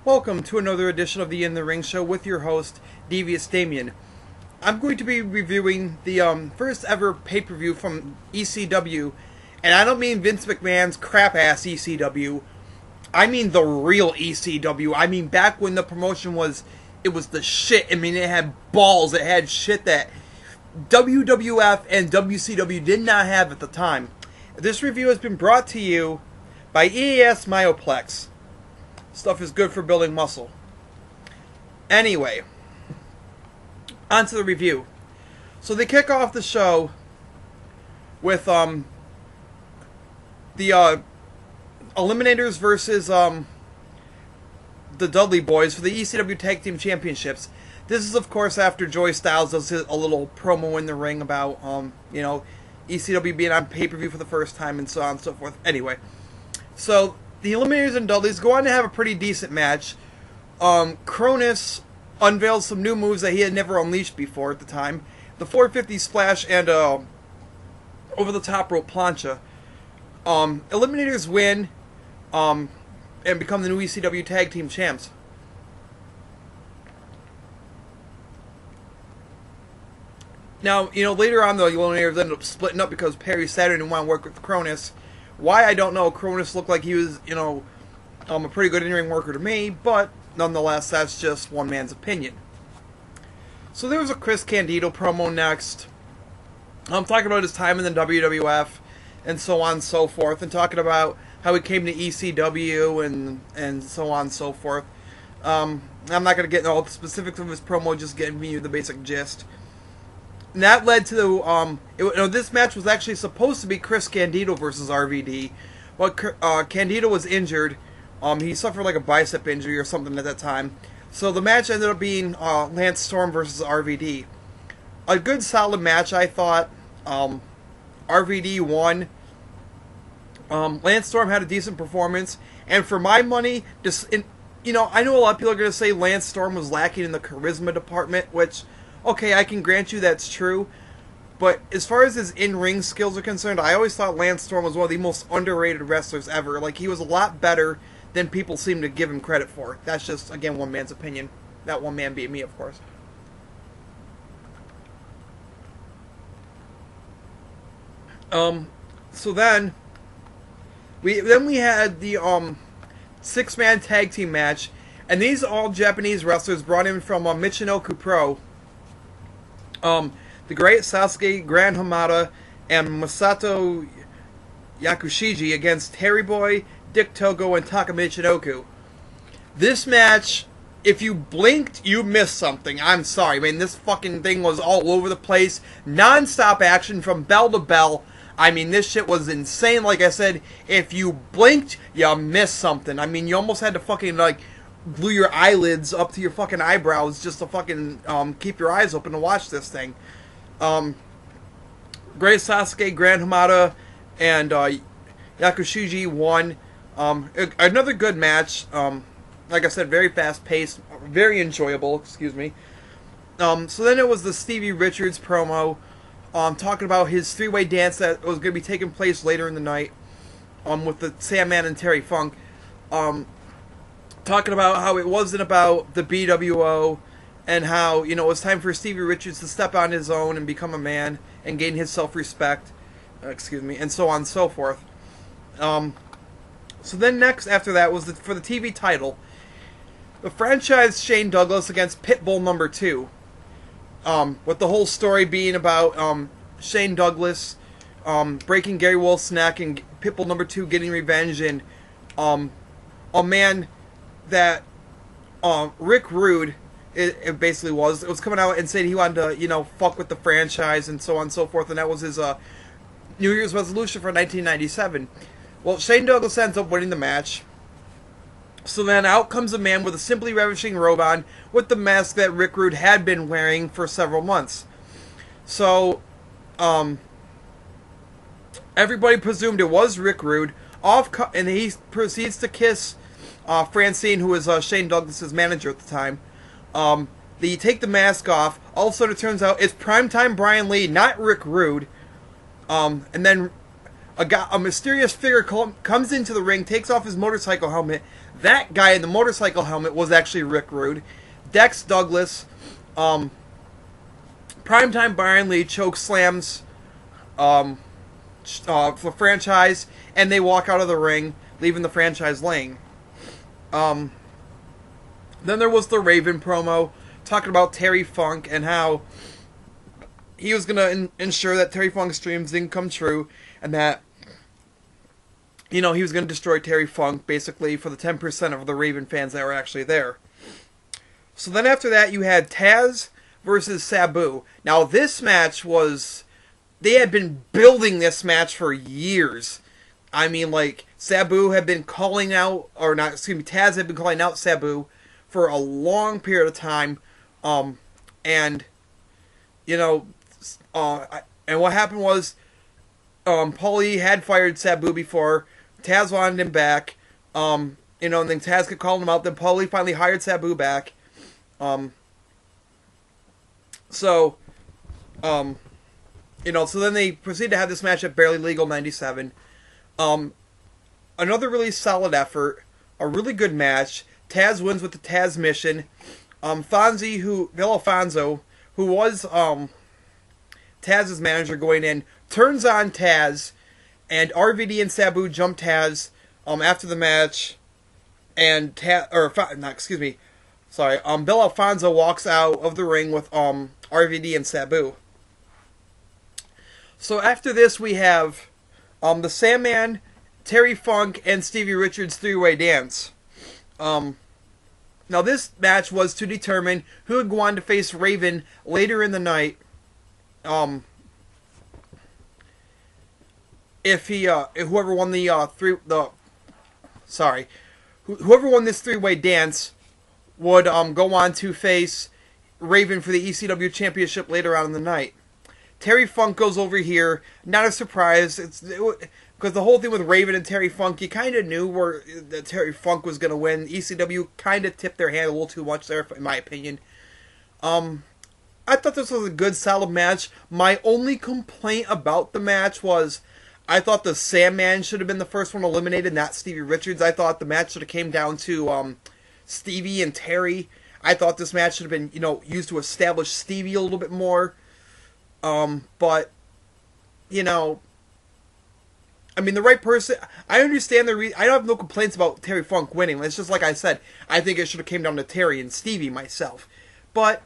Welcome to another edition of the In the Ring Show with your host, Devious Damien. I'm going to be reviewing the first ever pay-per-view from ECW, and I don't mean Vince McMahon's crap-ass ECW. I mean the real ECW. I mean back when the promotion was the shit. I mean, it had balls. It had shit that WWF and WCW did not have at the time. This review has been brought to you by EAS Myoplex. Stuff is good for building muscle. Anyway, on to the review. So they kick off the show with the Eliminators versus the Dudley Boys for the ECW Tag Team Championships. This is, of course, after Joey Styles does a little promo in the ring about ECW being on pay-per-view for the first time and so on and so forth. Anyway, so the Eliminators and Dudleys go on to have a pretty decent match. Cronus unveils some new moves that he had never unleashed before at the time. The 450 splash and over-the-top rope plancha. Eliminators win and become the new ECW Tag Team Champs. Now, later on, the Eliminators ended up splitting up because Perry Saturn didn't want to work with Cronus. Why, I don't know. Cronus looked like he was, a pretty good in-ring worker to me, but nonetheless, that's just one man's opinion. So there was a Chris Candido promo next. Talking about his time in the WWF and so on and so forth, and talking about how he came to ECW and so on and so forth. I'm not going to get into all the specifics of his promo, just giving you the basic gist. And that led to, this match was actually supposed to be Chris Candido versus RVD, but Candido was injured. He suffered like a bicep injury or something at that time. So the match ended up being Lance Storm versus RVD. A good solid match, I thought. RVD won. Lance Storm had a decent performance, and for my money, I know a lot of people are going to say Lance Storm was lacking in the charisma department, which, okay, I can grant you that's true, but as far as his in-ring skills are concerned, I always thought Lance Storm was one of the most underrated wrestlers ever. Like, he was a lot better than people seem to give him credit for. That's just, again, one man's opinion. That one man being me, of course. So then we had the six-man tag team match, and these all Japanese wrestlers brought in from Michinoku Pro. The Great Sasuke, Gran Hamada, and Masato Yakushiji against Harry Boy, Dick Togo, and Taka Michinoku. This match, if you blinked, you missed something. I'm sorry. I mean, this fucking thing was all over the place. Non-stop action from bell to bell. I mean, this shit was insane. Like I said, if you blinked, you missed something. I mean, you almost had to fucking, glue your eyelids up to your fucking eyebrows just to fucking keep your eyes open to watch this thing. Great Sasuke, Gran Hamada, and Yakushiji won. Another good match. Like I said, very fast-paced, very enjoyable, excuse me. So then it was the Stevie Richards promo, talking about his three-way dance that was going to be taking place later in the night with the Sandman and Terry Funk. Talking about how it wasn't about the BWO and how, it was time for Stevie Richards to step on his own and become a man and gain his self-respect, and so on and so forth. So then next after that was for the TV title, the franchise Shane Douglas against Pitbull number 2. With the whole story being about Shane Douglas breaking Gary Wolf's neck and Pitbull number 2 getting revenge, and a man that Rick Rude, it basically was coming out and saying he wanted to, fuck with the franchise and so on and so forth, and that was his New Year's resolution for 1997. Well, Shane Douglas ends up winning the match. So then out comes a man with a simply ravishing robe on with the mask that Rick Rude had been wearing for several months. So, everybody presumed it was Rick Rude, and he proceeds to kiss Francine, who was Shane Douglas' manager at the time. They take the mask off. All of a sudden, it turns out it's primetime Brian Lee, not Rick Rude. And then a mysterious figure comes into the ring, takes off his motorcycle helmet. That guy in the motorcycle helmet was actually Rick Rude. Dex Douglas, Primetime Brian Lee choke slams the franchise, and they walk out of the ring, leaving the franchise laying. Then there was the Raven promo talking about Terry Funk and how he was going to ensure that Terry Funk's dreams didn't come true, and that, you know, he was going to destroy Terry Funk basically for the 10% of the Raven fans that were actually there. So then after that you had Taz versus Sabu. Now this match was, they had been building this match for years. I mean, like, Sabu had been calling out, or not, excuse me, Taz had been calling out Sabu for a long period of time. And, you know, and what happened was, Paulie had fired Sabu before. Taz wanted him back. You know, and then Taz kept calling him out. Then Paulie finally hired Sabu back. You know, so then they proceeded to have this match at Barely Legal 97. Another really solid effort. A really good match. Taz wins with the Taz mission. Bill Alfonso, who was Taz's manager going in, turns on Taz, and RVD and Sabu jump Taz after the match, and Bill Alfonso walks out of the ring with RVD and Sabu. So after this we have the Sandman, Terry Funk, and Stevie Richards three-way dance. Now this match was to determine who would go on to face Raven later in the night. Whoever won whoever won this three-way dance would go on to face Raven for the ECW championship later on in the night. Terry Funk goes over here, not a surprise. Because the whole thing with Raven and Terry Funk, you kind of knew that Terry Funk was going to win. ECW kind of tipped their hand a little too much there, in my opinion. I thought this was a good, solid match. My only complaint about the match was I thought the Sandman should have been the first one eliminated, not Stevie Richards. I thought the match should have came down to Stevie and Terry. I thought this match should have been, you know, used to establish Stevie a little bit more. But, you know, I mean, the right person, I understand I don't have no complaints about Terry Funk winning. It's just like I said, I think it should have came down to Terry and Stevie myself. But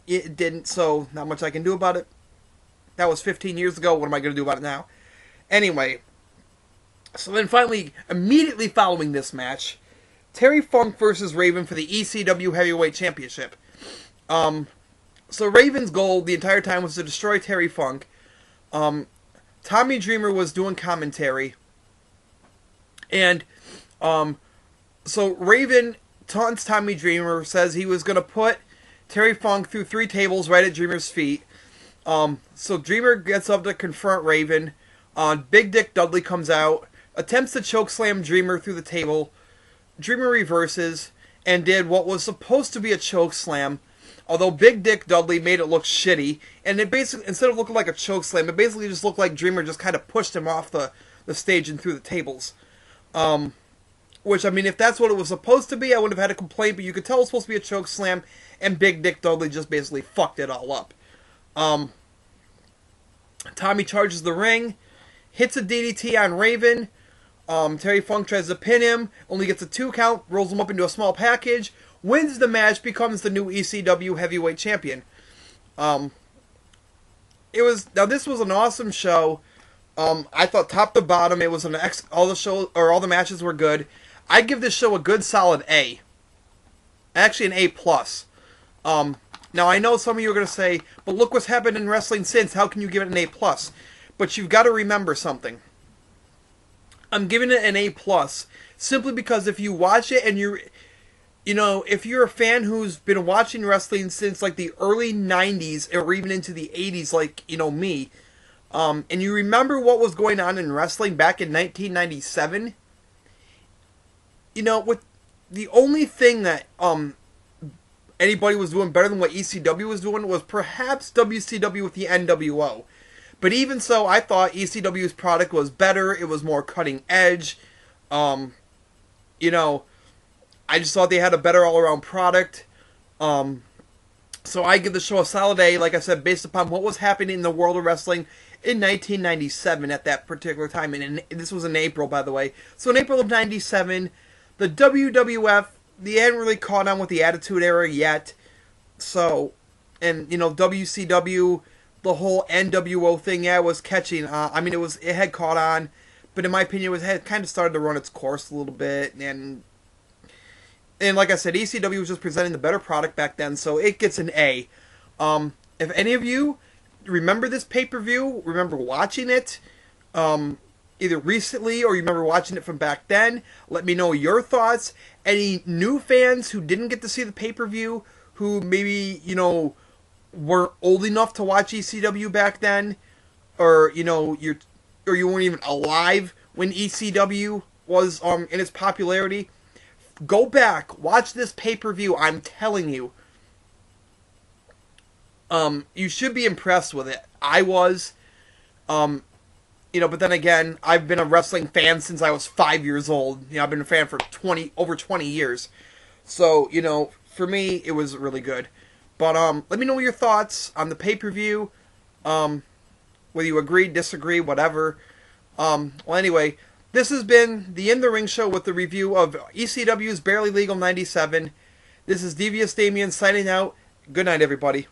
it didn't, so not much I can do about it. That was 15 years ago. What am I going to do about it now? Anyway, so then finally, immediately following this match, Terry Funk versus Raven for the ECW Heavyweight Championship. So Raven's goal the entire time was to destroy Terry Funk. Tommy Dreamer was doing commentary. And so Raven taunts Tommy Dreamer, says he was going to put Terry Funk through 3 tables right at Dreamer's feet. So Dreamer gets up to confront Raven. Big Dick Dudley comes out, attempts to chokeslam Dreamer through the table. Dreamer reverses and did what was supposed to be a chokeslam. Although Big Dick Dudley made it look shitty, and it basically, instead of looking like a chokeslam, it basically just looked like Dreamer just kind of pushed him off the stage and through the tables. Which, I mean, if that's what it was supposed to be, I wouldn't have had a complaint, but you could tell it was supposed to be a chokeslam, and Big Dick Dudley just basically fucked it all up. Tommy charges the ring, hits a DDT on Raven. Terry Funk tries to pin him, only gets a 2 count, rolls him up into a small package, wins the match, becomes the new ECW Heavyweight Champion. Now this was an awesome show. I thought top to bottom it was all the matches were good. I'd give this show a good solid A. Actually an A+. Now I know some of you are going to say, but look what's happened in wrestling since, how can you give it an A+? But you've got to remember something. I'm giving it an A+, simply because if you watch it and if you're a fan who's been watching wrestling since like the early 90s or even into the 80s like, me, and you remember what was going on in wrestling back in 1997, with the only thing that anybody was doing better than what ECW was doing was perhaps WCW with the NWO. But even so, I thought ECW's product was better. It was more cutting edge. You know, I just thought they had a better all-around product. So I give the show a solid A, like I said, based upon what was happening in the world of wrestling in 1997 at that particular time. And this was in April, by the way. So in April of 97, the WWF, they hadn't really caught on with the Attitude Era yet. So, and, you know, WCW, the whole NWO thing, yeah, was catching. I mean, it had caught on, but in my opinion, it had kind of started to run its course a little bit. And like I said, ECW was just presenting the better product back then, so it gets an A. If any of you remember this pay-per-view, remember watching it, either recently or you remember watching it from back then, let me know your thoughts. Any new fans who didn't get to see the pay-per-view, who maybe, you know, weren't old enough to watch ECW back then, or, you know, you weren't even alive when ECW was in its popularity, go back, watch this pay-per-view. I'm telling you, you should be impressed with it. I was, you know, but then again, I've been a wrestling fan since I was 5 years old. You know, I've been a fan for over 20 years. So, you know, for me, it was really good. But let me know your thoughts on the pay-per-view. Whether you agree, disagree, whatever. Well, anyway, this has been the In the Ring Show with the review of ECW's Barely Legal 97. This is Devious Damien signing out. Good night, everybody.